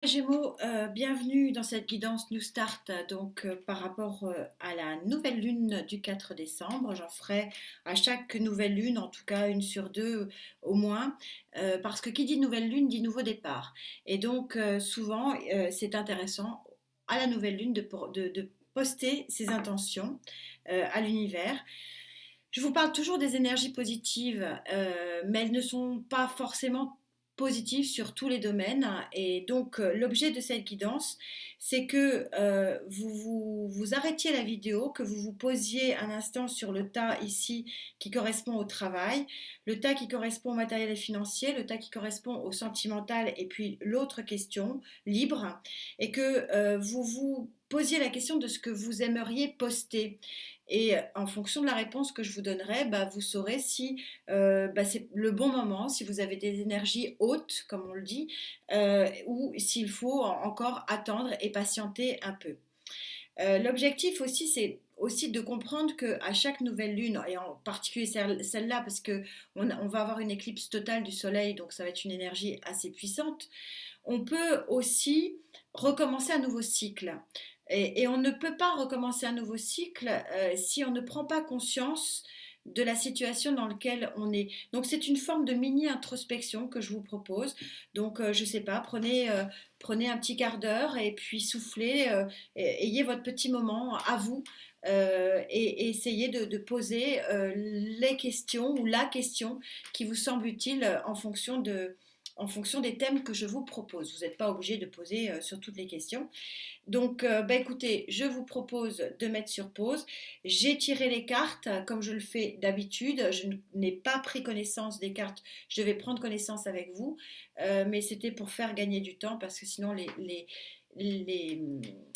Gémeaux, bienvenue dans cette guidance New Start. Donc, par rapport à la nouvelle lune du 4 décembre, j'en ferai à chaque nouvelle lune, en tout cas une sur deux au moins, parce que qui dit nouvelle lune dit nouveau départ. Et donc, souvent, c'est intéressant à la nouvelle lune de poster ses intentions à l'univers. Je vous parle toujours des énergies positives, mais elles ne sont pas forcément positives sur tous les domaines. Et donc, l'objet de cette guidance, c'est que vous arrêtiez la vidéo, que vous vous posiez un instant sur le tas ici qui correspond au travail, le tas qui correspond au matériel et financier, le tas qui correspond au sentimental, et puis l'autre question, libre, et que vous vous posiez la question de ce que vous aimeriez poster. Et en fonction de la réponse que je vous donnerai, bah, vous saurez si bah, c'est le bon moment, si vous avez des énergies hautes, comme on le dit, ou s'il faut encore attendre et patienter un peu. L'objectif aussi, c'est aussi de comprendre qu'à chaque nouvelle lune, et en particulier celle-là, parce qu'on va avoir une éclipse totale du Soleil, donc ça va être une énergie assez puissante, on peut aussi recommencer un nouveau cycle. Et on ne peut pas recommencer un nouveau cycle si on ne prend pas conscience de la situation dans laquelle on est. Donc c'est une forme de mini-introspection que je vous propose. Donc je ne sais pas, prenez un petit quart d'heure et puis soufflez, ayez votre petit moment à vous. Et essayez de poser les questions ou la question qui vous semble utile en fonction des thèmes que je vous propose. Vous n'êtes pas obligé de poser sur toutes les questions. Donc, bah, écoutez, je vous propose de mettre sur pause. J'ai tiré les cartes comme je le fais d'habitude. Je n'ai pas pris connaissance des cartes. Je vais prendre connaissance avec vous. Mais c'était pour faire gagner du temps parce que sinon les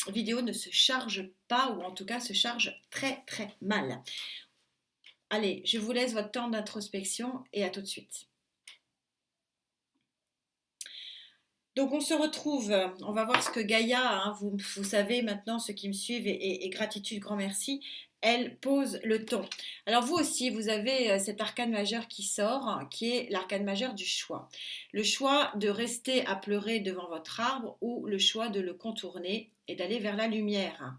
vidéos ne se chargent pas ou en tout cas se chargent très très mal. Allez, je vous laisse votre temps d'introspection et à tout de suite. Donc on se retrouve, on va voir ce que Gaïa, hein, vous savez maintenant, ceux qui me suivent, et gratitude, grand merci, elle pose le ton. Alors vous aussi, vous avez cet arcane majeur qui sort, qui est l'arcane majeur du choix. Le choix de rester à pleurer devant votre arbre ou le choix de le contourner et d'aller vers la lumière.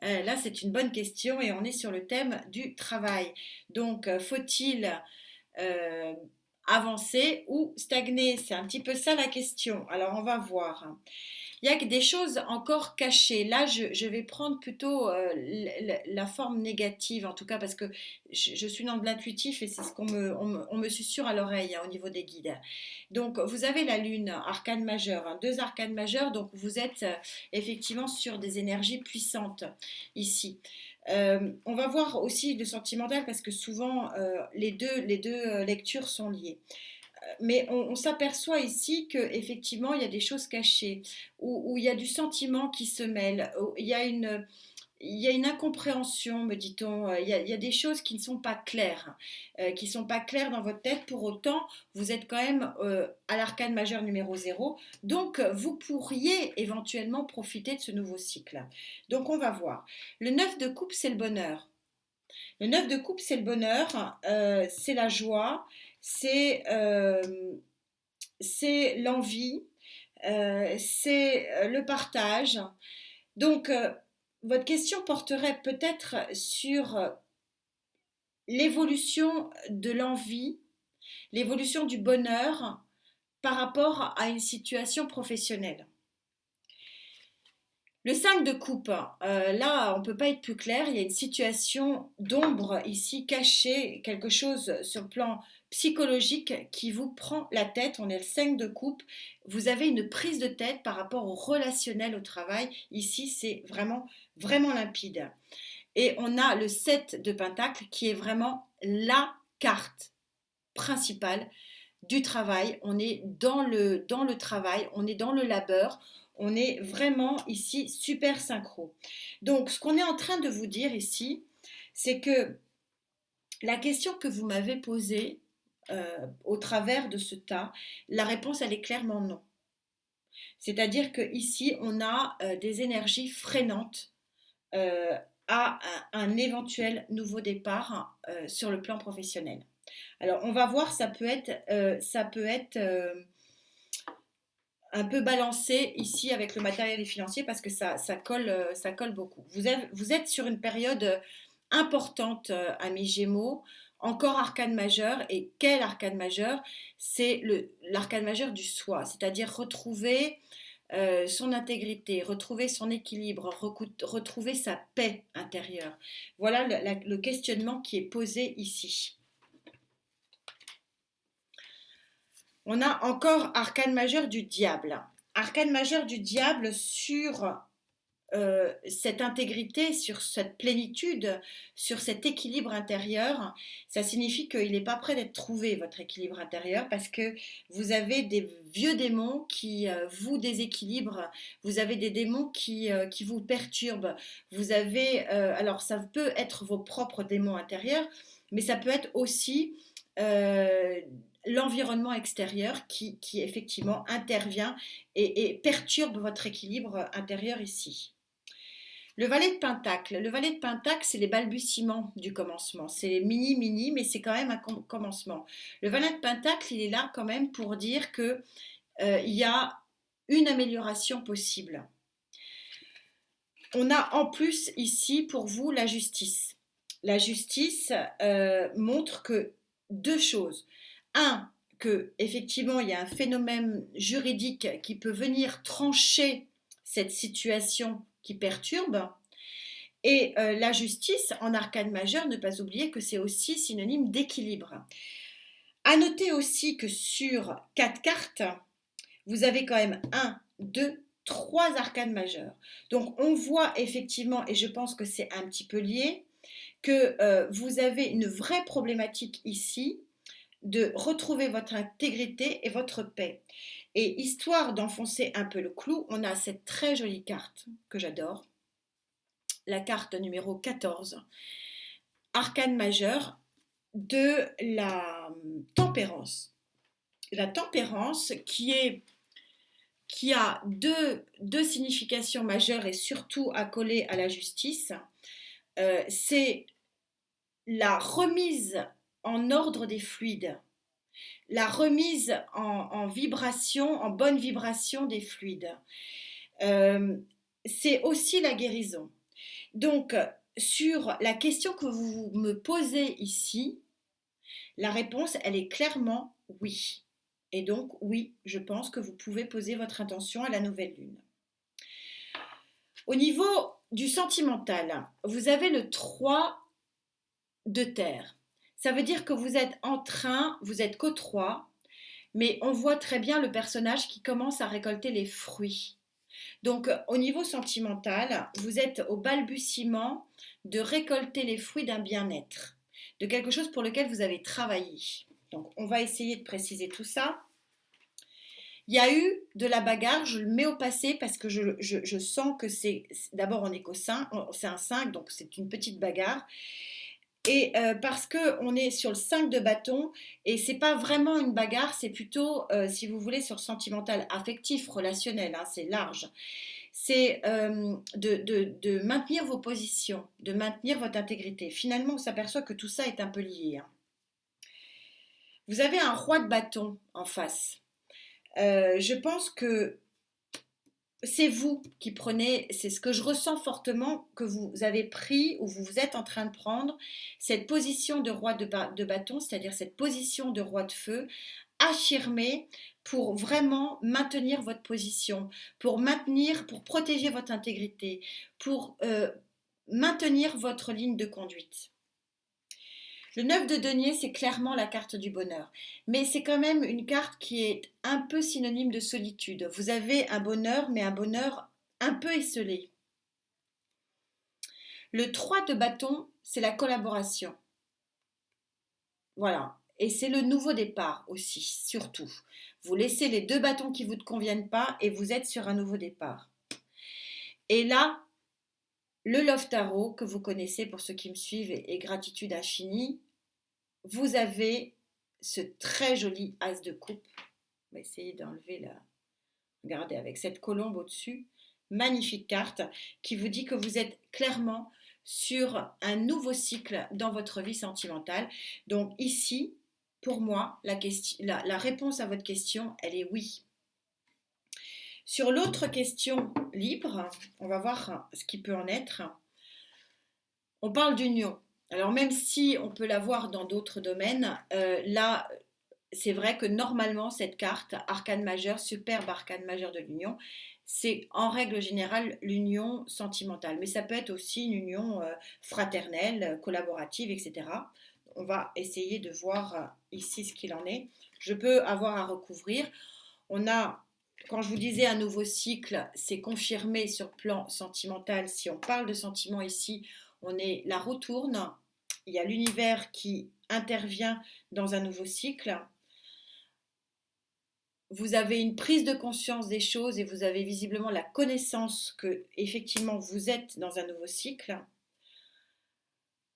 Là, c'est une bonne question et on est sur le thème du travail. Donc, faut-il euh, avancer ou stagner? C'est un petit peu ça la question. Alors on va voir. Il y a des choses encore cachées. Là, je vais prendre plutôt la forme négative, en tout cas parce que je suis dans de l'intuitif et c'est ce on me susurre à l'oreille, hein, au niveau des guides. Donc, vous avez la Lune, arcane majeur, hein, deux arcanes majeurs, donc vous êtes effectivement sur des énergies puissantes ici. On va voir aussi le sentimental parce que souvent les deux lectures sont liées. Mais on s'aperçoit ici qu'effectivement il y a des choses cachées, où il y a du sentiment qui se mêle, où il y a une incompréhension, me dit-on, il y a des choses qui ne sont pas claires, qui ne sont pas claires dans votre tête. Pour autant, vous êtes quand même à l'arcane majeur numéro zéro, donc vous pourriez éventuellement profiter de ce nouveau cycle. Donc on va voir. Le 9 de coupe, c'est le bonheur. Le 9 de coupe, c'est le bonheur, c'est la joie, c'est l'envie, c'est le partage. Donc, votre question porterait peut-être sur l'évolution de l'envie, l'évolution du bonheur par rapport à une situation professionnelle. Le 5 de coupe, là, on ne peut pas être plus clair, il y a une situation d'ombre ici, cachée, quelque chose sur le plan psychologique qui vous prend la tête. On est le 5 de coupe, vous avez une prise de tête par rapport au relationnel au travail. Ici, c'est vraiment, vraiment limpide. Et on a le 7 de pentacle qui est vraiment la carte principale du travail. On est dans le travail, on est dans le labeur, on est vraiment ici super synchro. Donc, ce qu'on est en train de vous dire ici, c'est que la question que vous m'avez posée au travers de ce tas, la réponse, elle est clairement non. C'est-à-dire qu'ici, on a des énergies freinantes euh, à un éventuel nouveau départ sur le plan professionnel. Alors, on va voir, ça peut être un peu balancé ici avec le matériel et financier parce que ça colle beaucoup. Vous êtes sur une période importante, amis Gémeaux, encore arcane majeur. Et quel arcane majeur? C'est l'arcane majeur du soi, c'est-à-dire retrouver son intégrité, retrouver son équilibre, retrouver sa paix intérieure. Voilà le questionnement qui est posé ici. On a encore arcane majeur du diable. Arcane majeur du diable sur cette intégrité, sur cette plénitude, sur cet équilibre intérieur. Ça signifie qu'il n'est pas prêt d'être trouvé, votre équilibre intérieur, parce que vous avez des vieux démons qui vous déséquilibrent, vous avez des démons qui vous perturbent, vous avez, alors ça peut être vos propres démons intérieurs, mais ça peut être aussi euh, l'environnement extérieur qui effectivement intervient et perturbe votre équilibre intérieur ici. Le valet de Pentacle. Le valet de Pentacle, c'est les balbutiements du commencement. C'est mini, mais c'est quand même un commencement. Le valet de Pentacle, il est là quand même pour dire que il y a une amélioration possible. On a en plus ici pour vous la justice. La justice montre que deux choses. Un, que effectivement il y a un phénomène juridique qui peut venir trancher cette situation qui perturbe. Et la justice en arcane majeur, ne pas oublier que c'est aussi synonyme d'équilibre. À noter aussi que sur 4 cartes, vous avez quand même 1, 2, 3 arcanes majeurs. Donc on voit effectivement, et je pense que c'est un petit peu lié, que vous avez une vraie problématique ici de retrouver votre intégrité et votre paix. Et histoire d'enfoncer un peu le clou, on a cette très jolie carte que j'adore, la carte numéro 14, arcane majeur de la tempérance. La tempérance qui a deux significations majeures et surtout accolées à la justice, c'est la remise en ordre des fluides, la remise en vibration, en bonne vibration des fluides. C'est aussi la guérison. Donc, sur la question que vous me posez ici, la réponse, elle est clairement oui. Et donc, oui, je pense que vous pouvez poser votre intention à la nouvelle lune. Au niveau du sentimental, vous avez le 3 de terre. Ça veut dire que vous êtes vous êtes qu'au 3, mais on voit très bien le personnage qui commence à récolter les fruits. Donc, au niveau sentimental, vous êtes au balbutiement de récolter les fruits d'un bien-être, de quelque chose pour lequel vous avez travaillé. Donc, on va essayer de préciser tout ça. Il y a eu de la bagarre, je le mets au passé parce que je sens que c'est... D'abord, on est qu'au 5, c'est un 5, donc c'est une petite bagarre. Et parce qu'on est sur le 5 de bâton, et c'est pas vraiment une bagarre, c'est plutôt, si vous voulez, sur sentimental, affectif, relationnel, hein, c'est large. C'est de maintenir vos positions, de maintenir votre intégrité. Finalement, on s'aperçoit que tout ça est un peu lié. Hein. Vous avez un roi de bâton en face. Je pense que c'est vous qui prenez, c'est ce que je ressens fortement que vous avez pris ou vous êtes en train de prendre, cette position de roi de bâton, c'est-à-dire cette position de roi de feu, affirmée pour vraiment maintenir votre position, pour protéger votre intégrité, pour maintenir votre ligne de conduite. Le 9 de denier, c'est clairement la carte du bonheur. Mais c'est quand même une carte qui est un peu synonyme de solitude. Vous avez un bonheur, mais un bonheur un peu esselé. Le 3 de bâton, c'est la collaboration. Voilà. Et c'est le nouveau départ aussi, surtout. Vous laissez les 2 bâtons qui ne vous conviennent pas et vous êtes sur un nouveau départ. Et là, le Love Tarot que vous connaissez pour ceux qui me suivent et gratitude infinie, vous avez ce très joli as de coupe. On va essayer d'enlever la... Regardez, avec cette colombe au-dessus. Magnifique carte qui vous dit que vous êtes clairement sur un nouveau cycle dans votre vie sentimentale. Donc ici, pour moi, la réponse à votre question, elle est oui. Sur l'autre question libre, on va voir ce qui peut en être. On parle d'union. Alors même si on peut l'avoir dans d'autres domaines, là, c'est vrai que normalement, cette carte, arcane majeur, superbe arcane majeur de l'union, c'est en règle générale l'union sentimentale. Mais ça peut être aussi une union fraternelle, collaborative, etc. On va essayer de voir ici ce qu'il en est. Je peux avoir à recouvrir. On a, quand je vous disais un nouveau cycle, c'est confirmé sur plan sentimental. Si on parle de sentiments ici, la roue tourne. Il y a l'univers qui intervient dans un nouveau cycle. Vous avez une prise de conscience des choses et vous avez visiblement la connaissance que effectivement vous êtes dans un nouveau cycle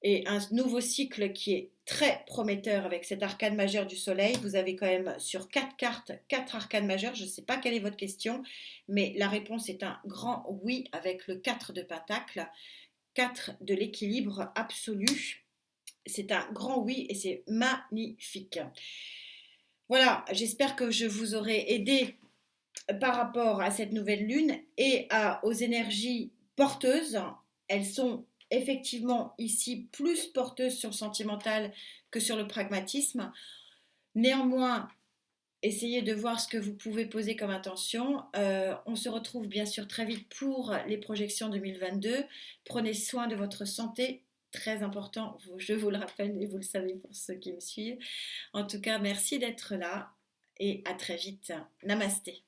et un nouveau cycle qui est très prometteur avec cet arcane majeur du soleil. Vous avez quand même sur 4 cartes 4 arcanes majeurs. Je ne sais pas quelle est votre question, mais la réponse est un grand oui avec le 4 de Pentacle, 4 de l'équilibre absolu. C'est un grand oui et c'est magnifique. Voilà, j'espère que je vous aurai aidé par rapport à cette nouvelle lune et aux énergies porteuses. Elles sont effectivement ici plus porteuses sur le sentimental que sur le pragmatisme. Néanmoins, essayez de voir ce que vous pouvez poser comme intention. On se retrouve bien sûr très vite pour les projections 2022. Prenez soin de votre santé, très important, je vous le rappelle et vous le savez pour ceux qui me suivent. En tout cas, merci d'être là et à très vite. Namasté.